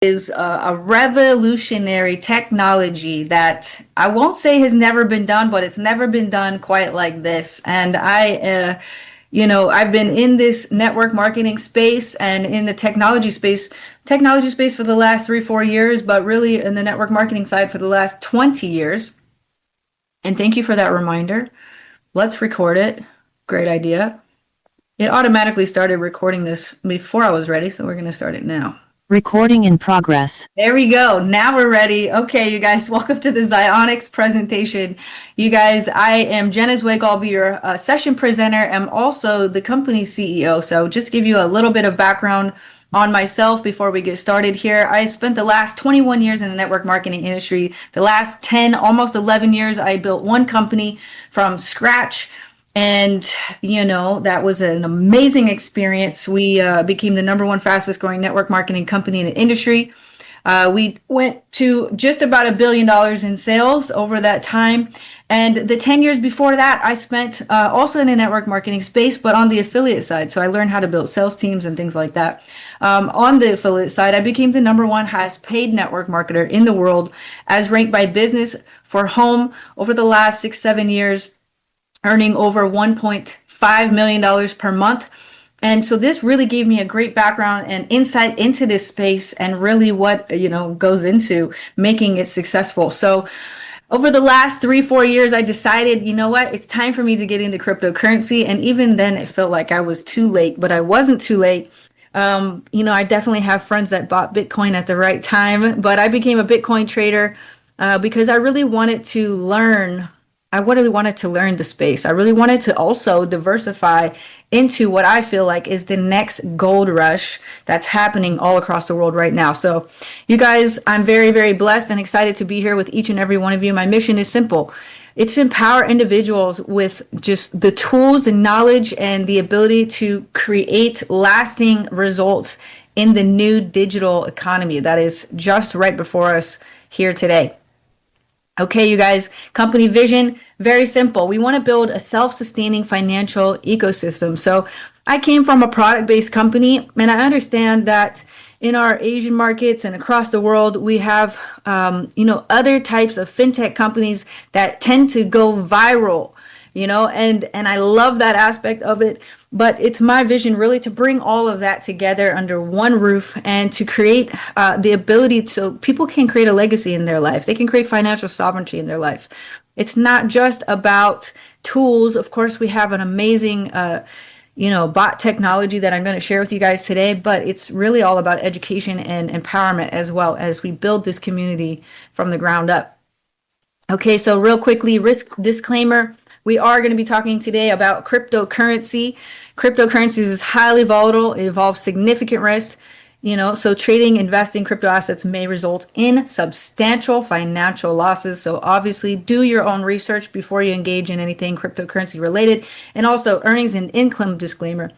is a revolutionary technology that I won't say has never been done, but it's never been done quite like this. And I've been in this network marketing space and in the technology space for the last 3, 4 years, but really in the network marketing side for the last 20 years. And thank you for that reminder. Let's record it. Great idea. It automatically started recording this before I was ready, so we're going to start it now. Recording in progress. There we go. Now we're ready. Okay, you guys, welcome to the Zionix presentation. You guys, I am Jenna Zwagil. I'll be your session presenter. I'm also the company's CEO. So just to give you a little bit of background on myself before we get started here. I spent the last 21 years in the network marketing industry. The last 10, almost 11 years, I built one company from scratch. And, that was an amazing experience. We became the #1 fastest growing network marketing company in the industry. We went to just about $1 billion in sales over that time. And the 10 years before that, I spent also in the network marketing space, but on the affiliate side. So I learned how to build sales teams and things like that. On the affiliate side, I became the #1 highest paid network marketer in the world as ranked by Business for Home over the last 6, 7 years, earning over $1.5 million per month. And so this really gave me a great background and insight into this space and really what, goes into making it successful. So over the last 3, 4 years, I decided, it's time for me to get into cryptocurrency. And even then it felt like I was too late, but I wasn't too late. I definitely have friends that bought Bitcoin at the right time, but I became a Bitcoin trader because I really wanted to learn the space. I really wanted to also diversify into what I feel like is the next gold rush that's happening all across the world right now. So you guys, I'm very, very blessed and excited to be here with each and every one of you. My mission is simple. It's to empower individuals with just the tools, the knowledge, and the ability to create lasting results in the new digital economy that is just right before us here today. Okay, you guys, company vision, very simple. We want to build a self-sustaining financial ecosystem. So I came from a product-based company, and I understand that in our Asian markets and across the world, we have, other types of fintech companies that tend to go viral, and I love that aspect of it. But it's my vision really to bring all of that together under one roof and to create the ability so people can create a legacy in their life. They can create financial sovereignty in their life. It's not just about tools. Of course, we have an amazing, bot technology that I'm going to share with you guys today, but it's really all about education and empowerment as well as we build this community from the ground up. Okay, so real quickly, risk disclaimer. We are going to be talking today about cryptocurrency. Cryptocurrencies is highly volatile. It involves significant risk. So trading, investing crypto assets may result in substantial financial losses. So obviously do your own research before you engage in anything cryptocurrency related. And also earnings and income disclaimer.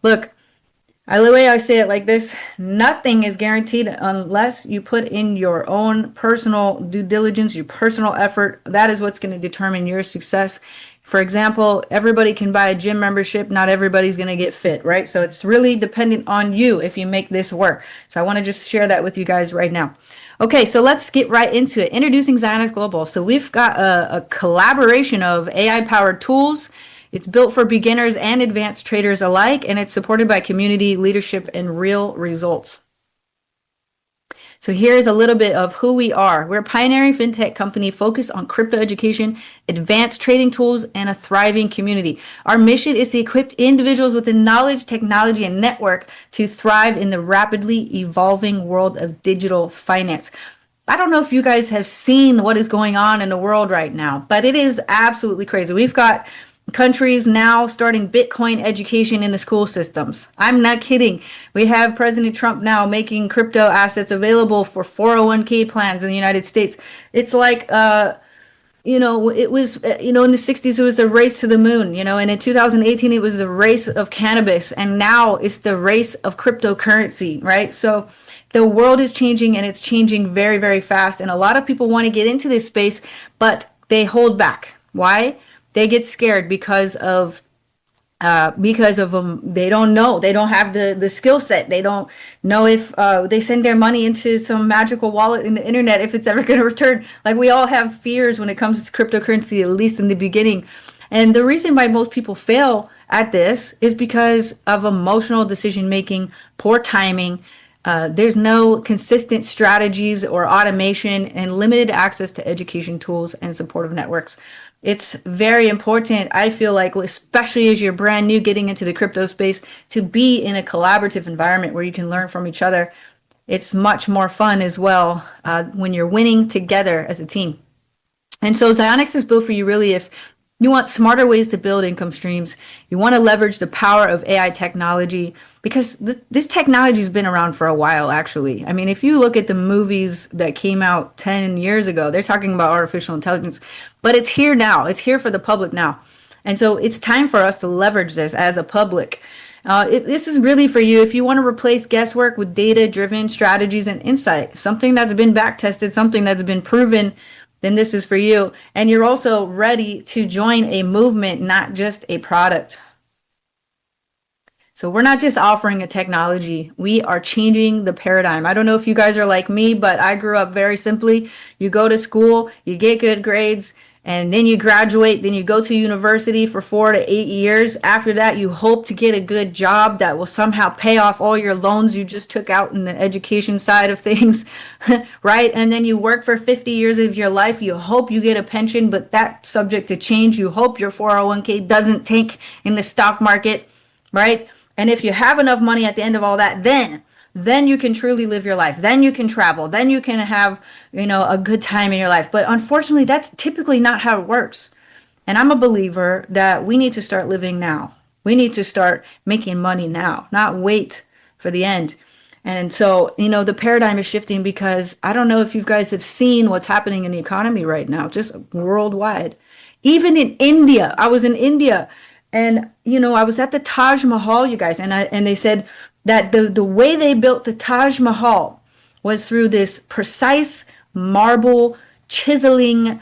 Look, the way I say it like this, nothing is guaranteed unless you put in your own personal due diligence, your personal effort. That is what's going to determine your success. For example, everybody can buy a gym membership. Not everybody's going to get fit, right? So it's really dependent on you if you make this work. So I want to just share that with you guys right now. Okay, so let's get right into it. Introducing Zionix Global. So we've got a collaboration of AI-powered tools. It's built for beginners and advanced traders alike, and it's supported by community leadership and real results. So here's a little bit of who we are. We're a pioneering fintech company focused on crypto education, advanced trading tools, and a thriving community. Our mission is to equip individuals with the knowledge, technology, and network to thrive in the rapidly evolving world of digital finance. I don't know if you guys have seen what is going on in the world right now, but it is absolutely crazy. We've got countries now starting Bitcoin education in the school systems. I'm not kidding. We have President Trump now making crypto assets available for 401k plans in the United States. It's like, it was, in the 60s, it was the race to the moon, and in 2018, it was the race of cannabis. And now it's the race of cryptocurrency, right? So the world is changing and it's changing very, very fast. And a lot of people want to get into this space, but they hold back. Why? They get scared because of because of them. They don't know. They don't have the skill set. They don't know if they send their money into some magical wallet in the internet, if it's ever going to return. Like we all have fears when it comes to cryptocurrency, at least in the beginning. And the reason why most people fail at this is because of emotional decision making, poor timing. There's no consistent strategies or automation and limited access to education tools and supportive networks. It's very important, I feel like, especially as you're brand new getting into the crypto space, to be in a collaborative environment where you can learn from each other. It's much more fun as well when you're winning together as a team. And so Zionix is built for you really if you want smarter ways to build income streams. You want to leverage the power of AI technology because this technology has been around for a while, actually. I mean, if you look at the movies that came out 10 years ago, they're talking about artificial intelligence, but it's here now. It's here for the public now. And so it's time for us to leverage this as a public. This is really for you if you want to replace guesswork with data-driven strategies and insight, something that's been back-tested, something that's been proven, then this is for you. And you're also ready to join a movement, not just a product. So we're not just offering a technology, we are changing the paradigm. I don't know if you guys are like me, but I grew up very simply. You go to school, you get good grades, and then you graduate, then you go to university for 4 to 8 years. After that, you hope to get a good job that will somehow pay off all your loans you just took out in the education side of things, right? And then you work for 50 years of your life. You hope you get a pension, but that's subject to change. You hope your 401k doesn't tank in the stock market, right? And if you have enough money at the end of all that, then you can truly live your life. Then you can travel. Then you can have, a good time in your life. But unfortunately, that's typically not how it works. And I'm a believer that we need to start living now. We need to start making money now, not wait for the end. And so, the paradigm is shifting because I don't know if you guys have seen what's happening in the economy right now, just worldwide. Even in India, I was in India and, I was at the Taj Mahal, you guys, and they said that the way they built the Taj Mahal was through this precise marble chiseling,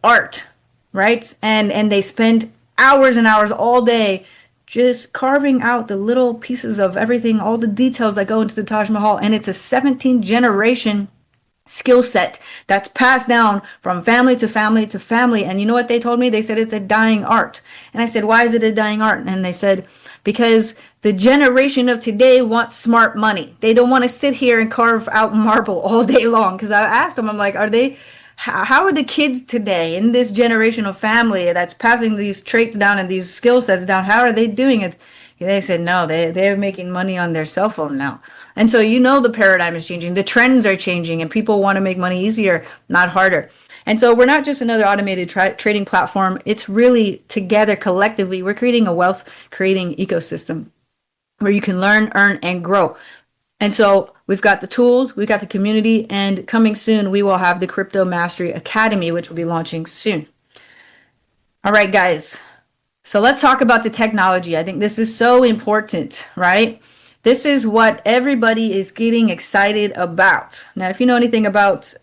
art, right? And they spent hours and hours all day just carving out the little pieces of everything, all the details that go into the Taj Mahal. And it's a 17th generation skill set that's passed down from family to family to family. And you know what they told me? They said it's a dying art. And I said, why is it a dying art? And they said, because the generation of today wants smart money. They don't want to sit here and carve out marble all day long. Because I asked them, I'm like, how are the kids today in this generation of family that's passing these traits down and these skill sets down, how are they doing it? They said, no, they're making money on their cell phone now. And so, the paradigm is changing. The trends are changing and people want to make money easier, not harder. And so we're not just another automated trading platform. It's really together collectively, we're creating a wealth creating ecosystem where you can learn, earn, and grow. And so we've got the tools, we've got the community, and coming soon, we will have the Crypto Mastery Academy, which will be launching soon. All right, guys. So let's talk about the technology. I think this is so important, right? This is what everybody is getting excited about. Now, if you know anything about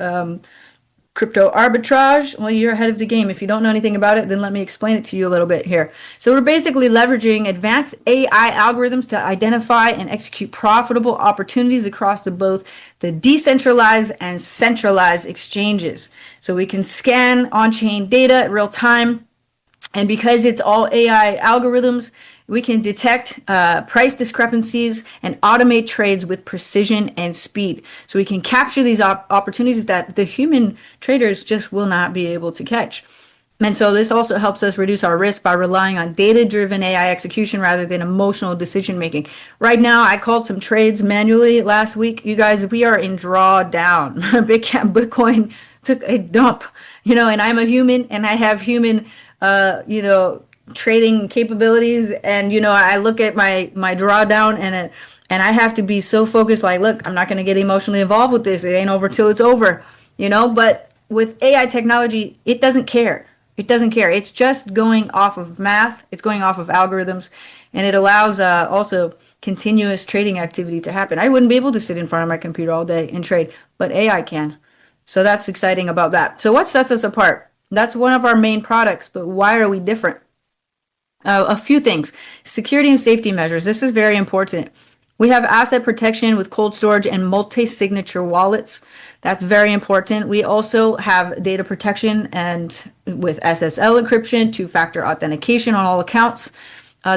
crypto arbitrage, well, you're ahead of the game. If you don't know anything about it, then let me explain it to you a little bit here. So we're basically leveraging advanced AI algorithms to identify and execute profitable opportunities across both the decentralized and centralized exchanges. So we can scan on-chain data in real time. And because it's all AI algorithms, we can detect price discrepancies and automate trades with precision and speed. So we can capture these opportunities that the human traders just will not be able to catch. And so this also helps us reduce our risk by relying on data-driven AI execution rather than emotional decision-making. Right now, I called some trades manually last week. You guys, we are in drawdown. Bitcoin took a dump, and I'm a human and I have human trading capabilities, and I look at my drawdown and I have to be so focused, like, look, I'm not going to get emotionally involved with this. It ain't over till it's over, but with AI technology, it doesn't care. It's just going off of math, it's going off of algorithms, and it allows also continuous trading activity to happen. I wouldn't be able to sit in front of my computer all day and trade, but AI can. So that's exciting about that. So what sets us apart? That's one of our main products, but why are we different? A few things. Security and safety measures. This is very important. We have asset protection with cold storage and multi-signature wallets. That's very important. We also have data protection and with SSL encryption, two-factor authentication on all accounts.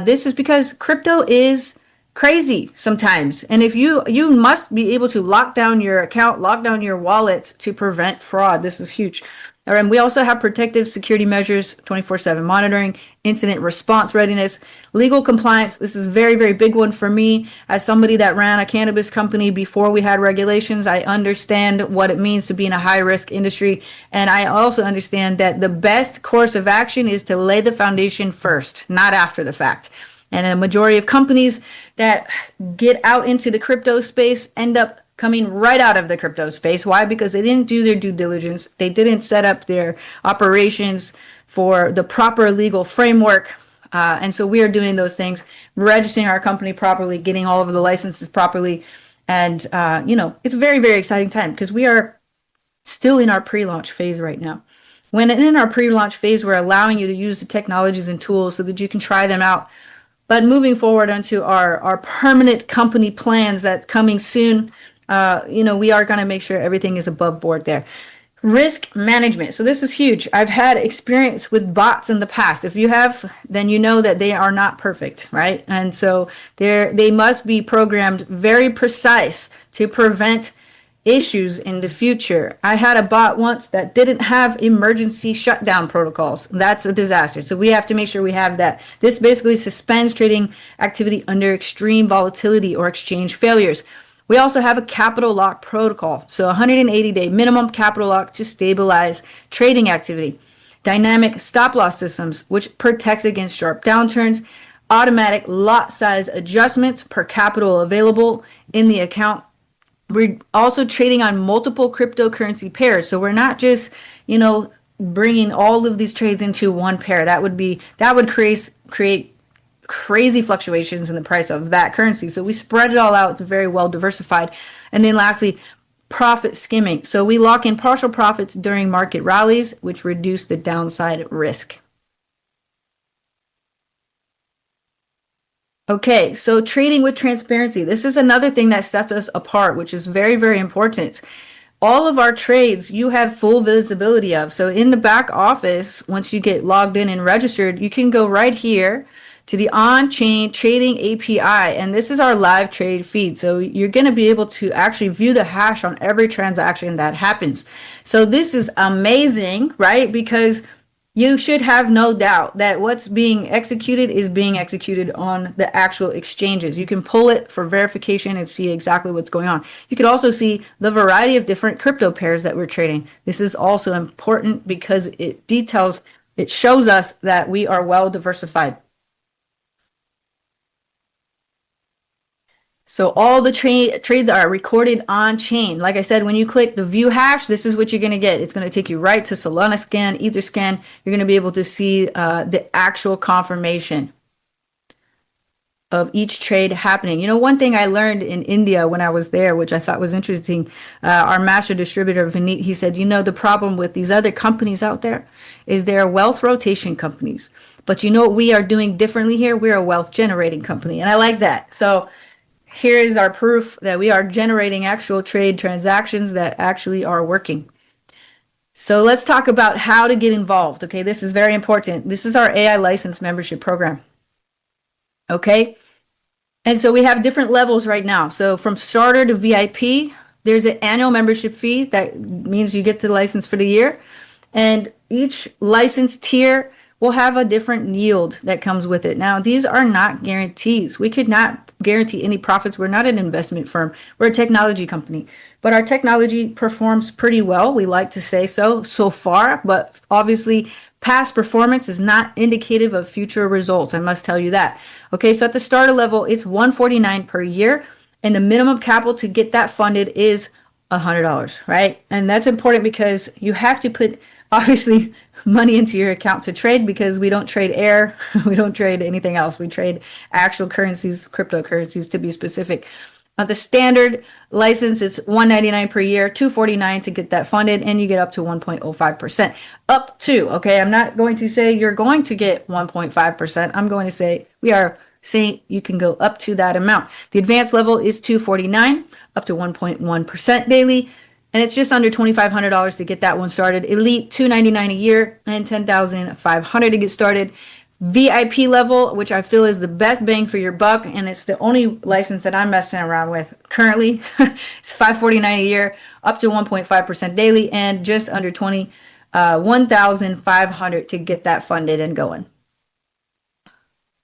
This is because crypto is crazy sometimes. And if you must be able to lock down your account, lock down your wallet to prevent fraud. This is huge. And we also have protective security measures, 24/7 monitoring, incident response readiness, legal compliance. This is a very, very big one for me. As somebody that ran a cannabis company before we had regulations, I understand what it means to be in a high-risk industry. And I also understand that the best course of action is to lay the foundation first, not after the fact. And a majority of companies that get out into the crypto space end up coming right out of the crypto space. Why? Because they didn't do their due diligence. They didn't set up their operations for the proper legal framework. And so we are doing those things, registering our company properly, getting all of the licenses properly. And, it's a very, very exciting time because we are still in our pre-launch phase right now. When in our pre-launch phase, we're allowing you to use the technologies and tools so that you can try them out. But moving forward onto our permanent company plans that coming soon, we are going to make sure everything is above board there. Risk management. So this is huge. I've had experience with bots in the past. If you have, then you know that they are not perfect, right? And so they must be programmed very precise to prevent issues in the future. I had a bot once that didn't have emergency shutdown protocols. That's a disaster. So we have to make sure we have that. This basically suspends trading activity under extreme volatility or exchange failures. We also have a capital lock protocol. So 180-day minimum capital lock to stabilize trading activity. Dynamic stop loss systems, which protects against sharp downturns. Automatic lot size adjustments per capital available in the account. We're also trading on multiple cryptocurrency pairs. So we're not just, bringing all of these trades into one pair. That would create crazy fluctuations in the price of that currency. So we spread it all out. It's very well diversified. And then lastly, profit skimming. So we lock in partial profits during market rallies, which reduce the downside risk. Okay, so trading with transparency. This is another thing that sets us apart, which is very, very important. All of our trades you have full visibility of. So in the back office, once you get logged in and registered, you can go right here to the on-chain trading API. And this is our live trade feed. So you're going to be able to actually view the hash on every transaction that happens. So this is amazing, right? Because you should have no doubt that what's being executed is being executed on the actual exchanges. You can pull it for verification and see exactly what's going on. You could also see the variety of different crypto pairs that we're trading. This is also important because it shows us that we are well diversified. So all the trades are recorded on chain. Like I said, when you click the view hash, this is what you're going to get. It's going to take you right to Solana scan, Etherscan. You're going to be able to see the actual confirmation of each trade happening. One thing I learned in India when I was there, which I thought was interesting, our master distributor, Vineet, he said, the problem with these other companies out there is they're wealth rotation companies. But what we are doing differently here? We're a wealth generating company. And I like that. So here is our proof that we are generating actual trade transactions that actually are working. So let's talk about how to get involved. Okay, this is very important. This is our AI license membership program. Okay, and so we have different levels right now. So from starter to VIP, there's an annual membership fee. That means you get the license for the year. And each license tier will have a different yield that comes with it. Now, these are not guarantees. We could not guarantee any profits. We're not an investment firm. We're a technology company. But our technology performs pretty well. We like to say so far. But obviously, past performance is not indicative of future results. I must tell you that. Okay, so at the starter level, it's $149 per year. And the minimum capital to get that funded is $100, right? And that's important because you have to put, obviously, money into your account to trade, because we don't trade air. We don't trade anything else. We trade actual currencies, cryptocurrencies to be specific. The standard license is $199 per year, $249 to get that funded, and you get up to 1.05%. Up to, okay, I'm not going to say you're going to get 1.5%. I'm going to say we are saying you can go up to that amount. The advanced level is $249, up to 1.1% daily, and it's just under $2,500 to get that one started. Elite, $299 a year, and $10,500 to get started. VIP level, which I feel is the best bang for your buck, and it's the only license that I'm messing around with currently. It's $549 a year, up to 1.5% daily, and just under $1,500 to get that funded and going.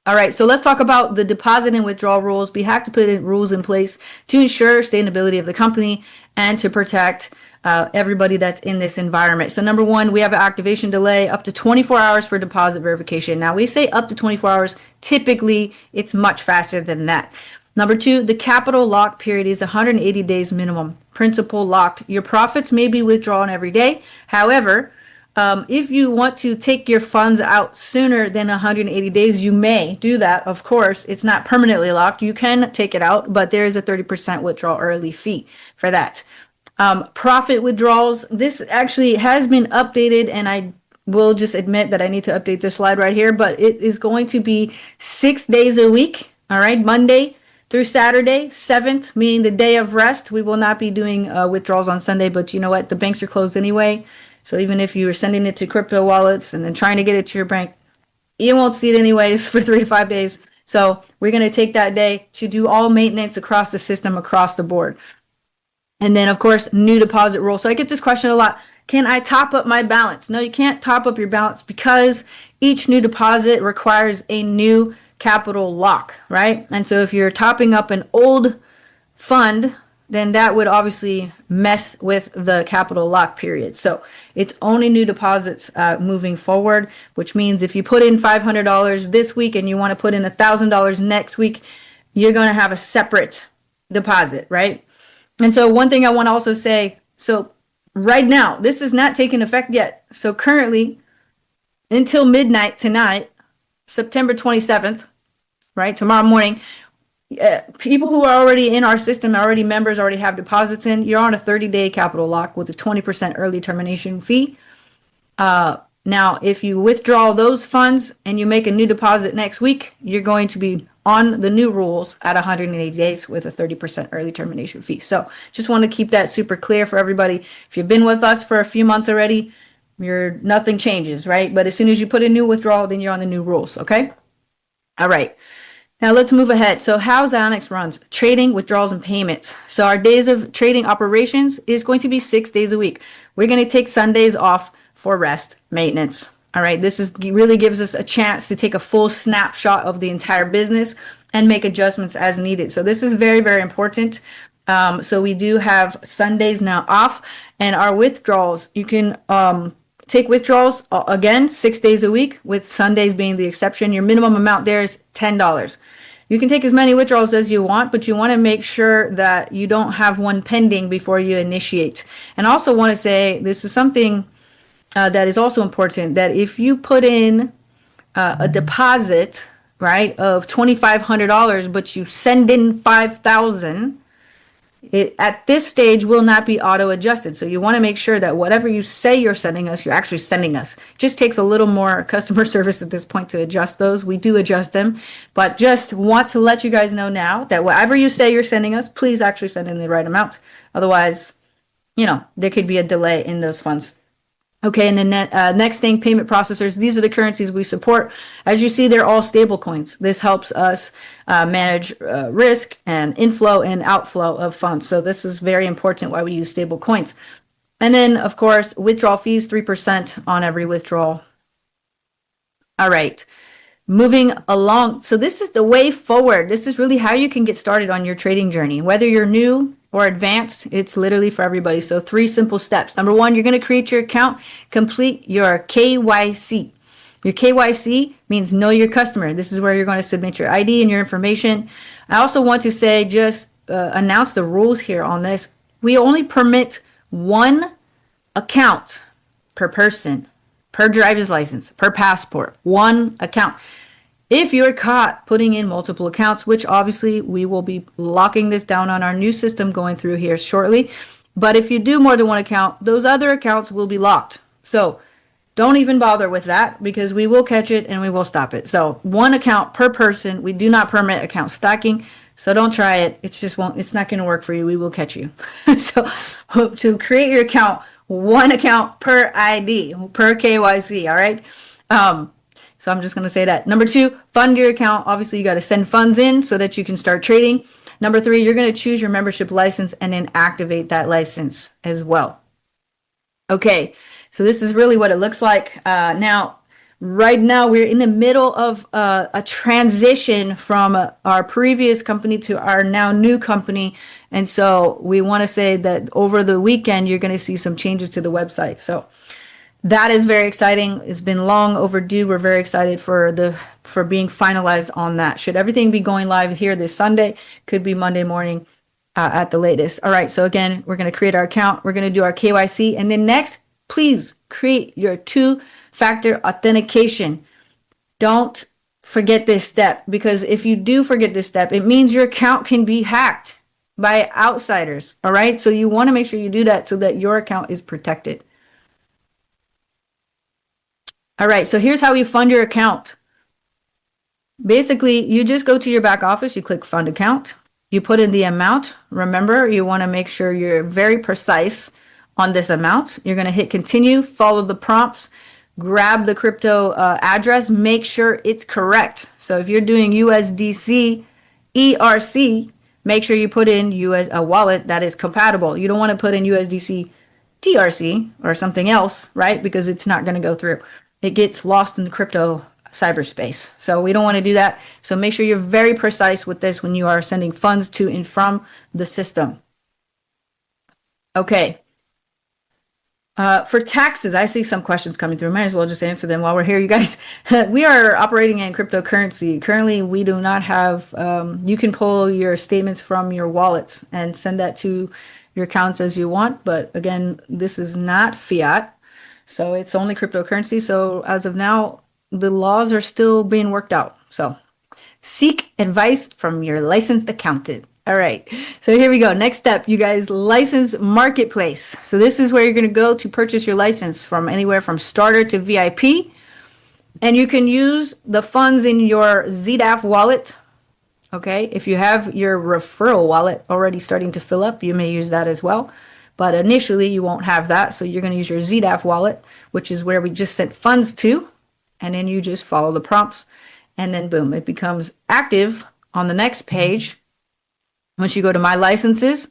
All right, so let's talk about the deposit and withdrawal rules. We have to put rules in place to ensure sustainability of the company and to protect everybody that's in this environment. So number one, we have an activation delay up to 24 hours for deposit verification. Now we say up to 24 hours. Typically, it's much faster than that. Number two, the capital lock period is 180 days minimum. Principal locked. Your profits may be withdrawn every day. However, if you want to take your funds out sooner than 180 days, you may do that. Of course, it's not permanently locked. You can take it out, but there is a 30% withdrawal early fee for that. Profit withdrawals. This actually has been updated, and I will just admit that I need to update this slide right here, but it is going to be 6 days a week. All right, Monday through Saturday, 7th, meaning the day of rest. We will not be doing withdrawals on Sunday, but you know what? The banks are closed anyway. So even if you were sending it to crypto wallets and then trying to get it to your bank, you won't see it anyways for 3 to 5 days. So we're going to take that day to do all maintenance across the system, across the board. And then, of course, new deposit rule. So I get this question a lot. Can I top up my balance? No, you can't top up your balance because each new deposit requires a new capital lock, right? And so if you're topping up an old fund, then that would obviously mess with the capital lock period. So it's only new deposits moving forward, which means if you put in $500 this week and you want to put in $1,000 next week, you're going to have a separate deposit, right? And so one thing I want to also say, so right now, this is not taking effect yet. So currently, until midnight tonight, September 27th, right, tomorrow morning, people who are already in our system, already members, already have deposits in, you're on a 30-day capital lock with a 20% early termination fee. Now, if you withdraw those funds and you make a new deposit next week, you're going to be on the new rules at 180 days with a 30% early termination fee. So just want to keep that super clear for everybody. If you've been with us for a few months already, nothing changes, right? But as soon as you put a new withdrawal, then you're on the new rules, okay? All right. Now let's move ahead. So how Zionix runs trading, withdrawals, and payments. So our days of trading operations is going to be 6 days a week. We're going to take Sundays off for rest, maintenance. All right, really gives us a chance to take a full snapshot of the entire business and make adjustments as needed. So this is very, very important. So we do have Sundays now off, and our withdrawals, you can take withdrawals again 6 days a week, with Sundays being the exception. Your minimum amount there is $10. You can take as many withdrawals as you want, but you want to make sure that you don't have one pending before you initiate. And I also want to say this is something that is also important, that if you put in a deposit, right, of $2,500, but you send in $5,000, it at this stage will not be auto adjusted. So you want to make sure that whatever you say you're sending us, you're actually sending us. It just takes a little more customer service at this point to adjust those. We do adjust them, but just want to let you guys know now that whatever you say you're sending us, please actually send in the right amount. Otherwise, there could be a delay in those funds. Okay, and then next thing, payment processors. These are the currencies we support. As you see, they're all stable coins. This helps us manage risk and inflow and outflow of funds. So this is very important why we use stable coins. And then, of course, withdrawal fees, 3% on every withdrawal. All right, moving along. So this is the way forward. This is really how you can get started on your trading journey. Whether you're new or advanced, it's literally for everybody. So 3 simple steps. Number 1, you're going to create your account, complete your KYC. Your KYC means know your customer. This is where you're going to submit your ID and your information. I also want to say, just announce the rules here on this. We only permit 1 account per person, per driver's license, per passport, 1 account. If you're caught putting in multiple accounts, which obviously we will be locking this down on our new system going through here shortly. But if you do more than one account, those other accounts will be locked. So don't even bother with that because we will catch it and we will stop it. So one account per person. We do not permit account stacking. So don't try it. It's not going to work for you. We will catch you. So to create your account, one account per ID, per KYC. All right. So I'm just going to say that. Number 2, fund your account. Obviously, you got to send funds in so that you can start trading. Number 3, you're going to choose your membership license and then activate that license as well. Okay, so this is really what it looks like. Right now, we're in the middle of a transition from our previous company to our now new company. And so we want to say that over the weekend, you're going to see some changes to the website. So that is very exciting. It's been long overdue. We're very excited for being finalized on that. Should everything be going live here this Sunday, could be Monday morning at the latest. All right, so again, we're going to create our account. We're going to do our KYC. And then next, please create your 2-factor authentication. Don't forget this step, because if you do forget this step, it means your account can be hacked by outsiders. All right, so you want to make sure you do that so that your account is protected. All right, so here's how you fund your account. Basically, you just go to your back office, you click fund account, you put in the amount. Remember, you want to make sure you're very precise on this amount. You're going to hit continue, follow the prompts, grab the crypto address, make sure it's correct. So if you're doing USDC ERC, make sure you put in a wallet that is compatible. You don't want to put in USDC TRC or something else, right? Because it's not going to go through. It gets lost in the crypto cyberspace. So we don't want to do that. So make sure you're very precise with this when you are sending funds to and from the system. Okay. For taxes, I see some questions coming through. Might as well just answer them while we're here, you guys. We are operating in cryptocurrency. Currently, we do not have, you can pull your statements from your wallets and send that to your accounts as you want. But again, this is not fiat. So it's only cryptocurrency. So as of now, the laws are still being worked out. So seek advice from your licensed accountant. All right. So here we go. Next step, you guys, license marketplace. So this is where you're going to go to purchase your license from anywhere from starter to VIP. And you can use the funds in your ZijaFX wallet. Okay. If you have your referral wallet already starting to fill up, you may use that as well. But initially, you won't have that. So you're going to use your ZijaFX wallet, which is where we just sent funds to. And then you just follow the prompts. And then, boom, it becomes active on the next page. Once you go to My Licenses,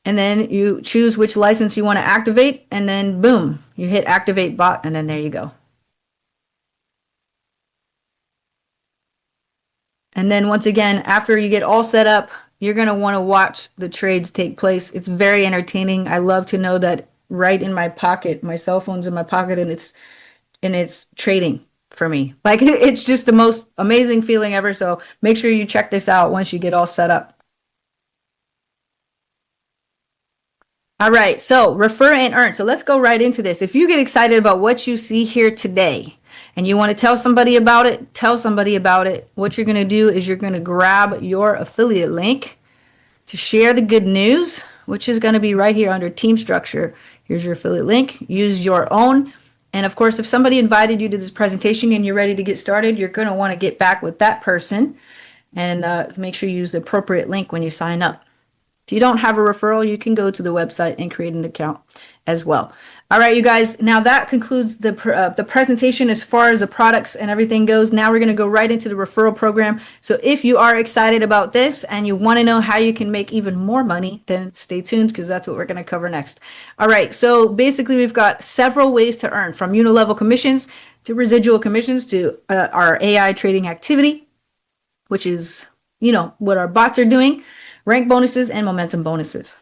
and then you choose which license you want to activate. And then, boom, you hit Activate Bot. And then there you go. And then once again, after you get all set up, you're going to want to watch the trades take place. It's very entertaining. I love to know that right in my pocket, my cell phone's in my pocket, and it's trading for me. Like, it's just the most amazing feeling ever. So make sure you check this out once you get all set up. All right, so refer and earn. So let's go right into this. If you get excited about what you see here today and you want to tell somebody about it, tell somebody about it. What you're going to do is you're going to grab your affiliate link to share the good news, which is going to be right here under team structure. Here's your affiliate link. Use your own. And of course, if somebody invited you to this presentation and you're ready to get started, you're going to want to get back with that person and make sure you use the appropriate link when you sign up. If you don't have a referral, you can go to the website and create an account as well. All right, you guys, now that concludes the presentation as far as the products and everything goes. Now we're going to go right into the referral program. So if you are excited about this and you want to know how you can make even more money, then stay tuned because that's what we're going to cover next. All right, so basically we've got several ways to earn, from Unilevel commissions to residual commissions to our AI trading activity, which is, you know, what our bots are doing, rank bonuses, and momentum bonuses.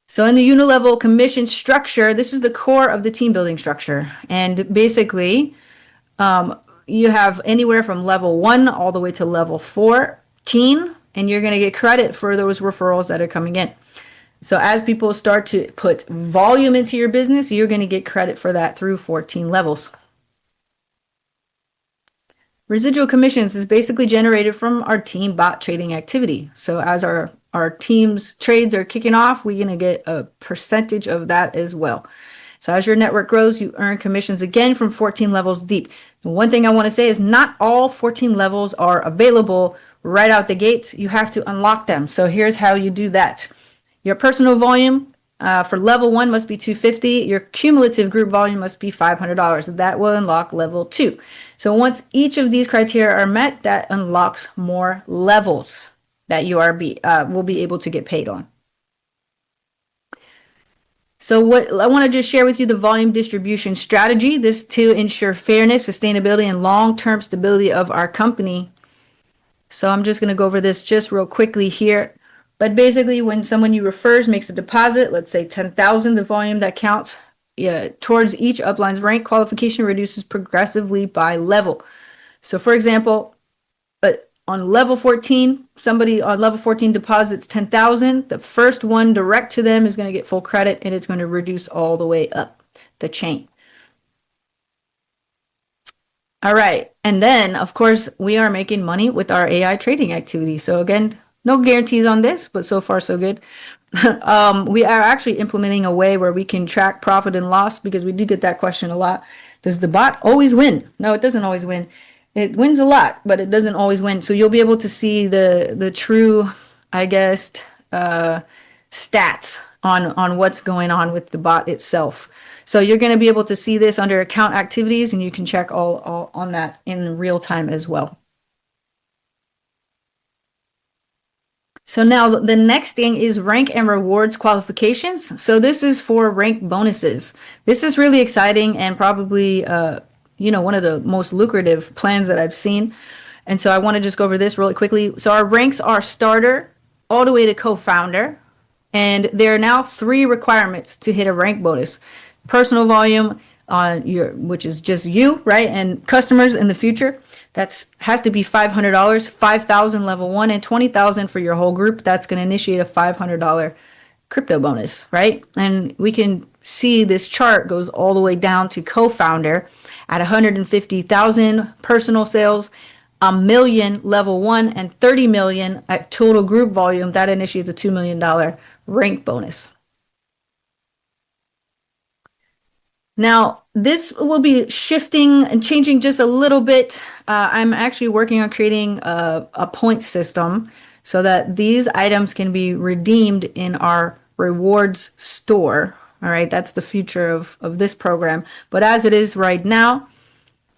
So in the Unilevel commission structure, this is the core of the team building structure. And basically, you have anywhere from level 1 all the way to level 14, and you're going to get credit for those referrals that are coming in. So as people start to put volume into your business, you're going to get credit for that through 14 levels. Residual commissions is basically generated from our team bot trading activity. So as our team's trades are kicking off, we're going to get a percentage of that as well. So as your network grows, you earn commissions again from 14 levels deep. And one thing I want to say is not all 14 levels are available right out the gates. You have to unlock them. So here's how you do that. Your personal volume for level 1 must be 250. Your cumulative group volume must be $500. That will unlock level 2. So once each of these criteria are met, that unlocks more levels that you will be able to get paid on. So what I want to just share with you the volume distribution strategy, this to ensure fairness, sustainability, and long-term stability of our company. So I'm just going to go over this just real quickly here. But basically, when someone you refers makes a deposit, let's say 10,000, the volume that counts towards each upline's rank qualification reduces progressively by level. So for example, on level 14, somebody on level 14 deposits 10,000. The first one direct to them is going to get full credit, and it's going to reduce all the way up the chain. All right. And then, of course, we are making money with our AI trading activity. So again, no guarantees on this, but so far so good. We are actually implementing a way where we can track profit and loss, because we do get that question a lot. Does the bot always win? No, it doesn't always win. It wins a lot, but it doesn't always win. So you'll be able to see the true, I guess, stats on what's going on with the bot itself. So you're going to be able to see this under account activities, and you can check all on that in real time as well. So now the next thing is rank and rewards qualifications. So this is for rank bonuses. This is really exciting and probably one of the most lucrative plans that I've seen. And so I want to just go over this really quickly. So our ranks are starter all the way to co-founder. And there are now 3 requirements to hit a rank bonus. Personal volume on which is just you, right? And customers in the future. Has to be $500, 5,000 level 1, and 20,000 for your whole group. That's going to initiate a $500 crypto bonus, right? And we can see this chart goes all the way down to co-founder at 150,000 personal sales, $1 million level 1, and 30 million at total group volume. That initiates a $2 million rank bonus. Now, this will be shifting and changing just a little bit. I'm actually working on creating a point system so that these items can be redeemed in our rewards store. All right, that's the future of this program. But as it is right now,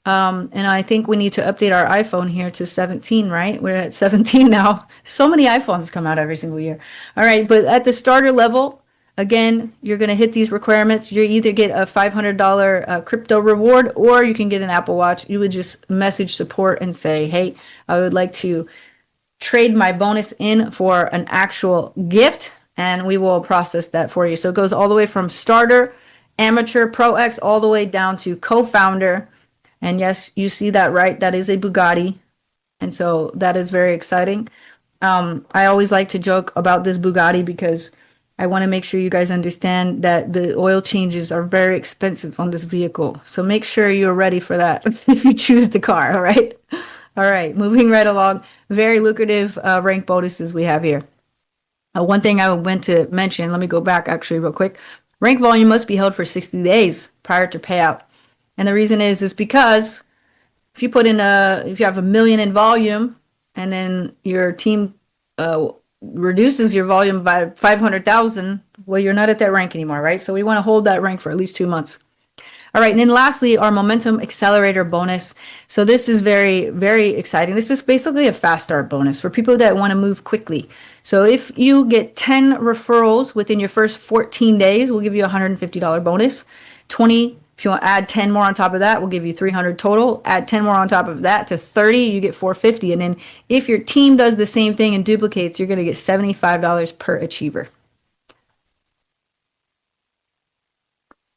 and I think we need to update our iPhone here to 17, right? We're at 17 now. So many iPhones come out every single year. All right, but at the starter level, again, you're going to hit these requirements. You either get a $500 crypto reward, or you can get an Apple Watch. You would just message support and say, hey, I would like to trade my bonus in for an actual gift, and we will process that for you. So it goes all the way from starter, amateur, Pro X, all the way down to co-founder. And yes, you see that right. That is a Bugatti. And so that is very exciting. I always like to joke about this Bugatti because I want to make sure you guys understand that the oil changes are very expensive on this vehicle. So make sure you're ready for that if you choose the car, all right? All right, moving right along. Very lucrative rank bonuses we have here. One thing I went to mention, let me go back actually real quick. Rank volume must be held for 60 days prior to payout. And the reason is because if you if you have $1 million in volume and then your team reduces your volume by 500,000, well, you're not at that rank anymore, right? So we want to hold that rank for at least 2 months. All right, and then lastly, our Momentum Accelerator bonus. So this is very, very exciting. This is basically a fast start bonus for people that want to move quickly. So if you get 10 referrals within your first 14 days, we'll give you a $150 bonus. 20, if you want to add 10 more on top of that, we'll give you 300 total. Add 10 more on top of that to 30, you get 450. And then if your team does the same thing and duplicates, you're going to get $75 per achiever.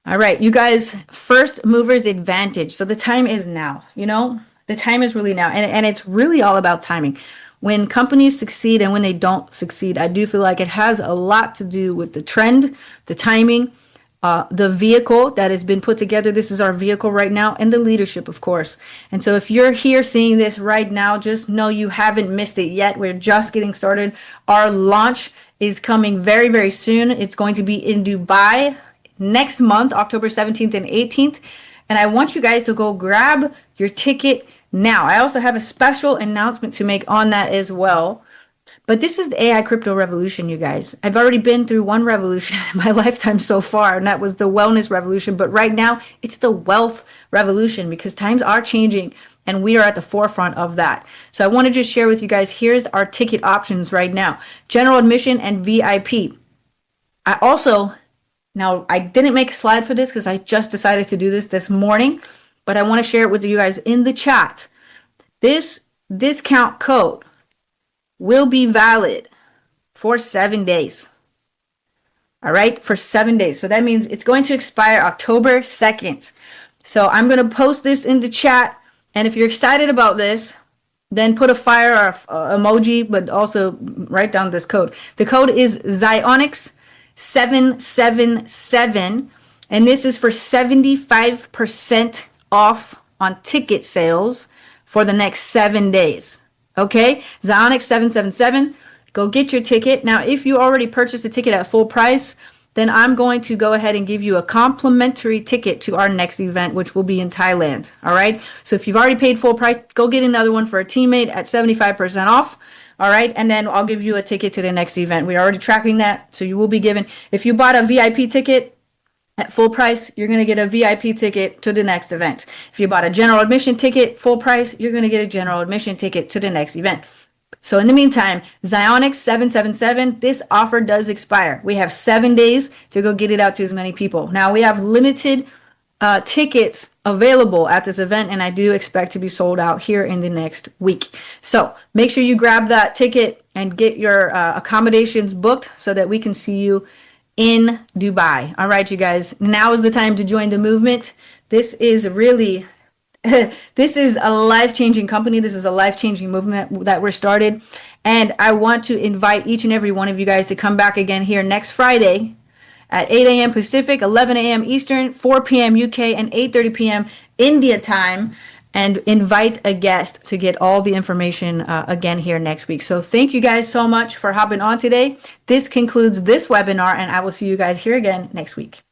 All right, you guys, first movers advantage. So the time is now, the time is really now. And it's really all about timing. When companies succeed and when they don't succeed, I do feel like it has a lot to do with the trend, the timing, the vehicle that has been put together. This is our vehicle right now, and the leadership, of course. And so if you're here seeing this right now, just know you haven't missed it yet. We're just getting started. Our launch is coming very, very soon. It's going to be in Dubai next month, October 17th and 18th. And I want you guys to go grab your ticket now. I also have a special announcement to make on that as well. But this is the AI crypto revolution, you guys. I've already been through one revolution in my lifetime so far, and that was the wellness revolution. But right now, it's the wealth revolution because times are changing and we are at the forefront of that. So I want to just share with you guys, here's our ticket options right now. General admission and VIP. Now I didn't make a slide for this because I just decided to do this morning, but I want to share it with you guys in the chat. This discount code will be valid for 7 days. All right, for 7 days. So that means it's going to expire October 2nd. So I'm going to post this in the chat. And if you're excited about this, then put a fire or emoji, but also write down this code. The code is Zionix 777. And this is for 75% off on ticket sales for the next 7 days. Okay, Zionix 777, go get your ticket. Now, if you already purchased a ticket at full price, then I'm going to go ahead and give you a complimentary ticket to our next event, which will be in Thailand. All right, so if you've already paid full price, go get another one for a teammate at 75% off. All right, and then I'll give you a ticket to the next event. We're already tracking that, so you will be given. If you bought a VIP ticket at full price, you're going to get a VIP ticket to the next event. If you bought a general admission ticket, full price, you're going to get a general admission ticket to the next event. So in the meantime, Zionix 777, this offer does expire. We have 7 days to go get it out to as many people. Now we have limited tickets available at this event, and I do expect to be sold out here in the next week. So make sure you grab that ticket and get your accommodations booked so that we can see you in Dubai. All right, you guys, now is the time to join the movement. This is really, this is a life-changing company. This is a life-changing movement that we're started. And I want to invite each and every one of you guys to come back again here next Friday at 8 a.m. Pacific, 11 a.m. Eastern, 4 p.m. UK, and 8:30 p.m. India time, and invite a guest to get all the information again here next week. So thank you guys so much for hopping on today. This concludes this webinar, and I will see you guys here again next week.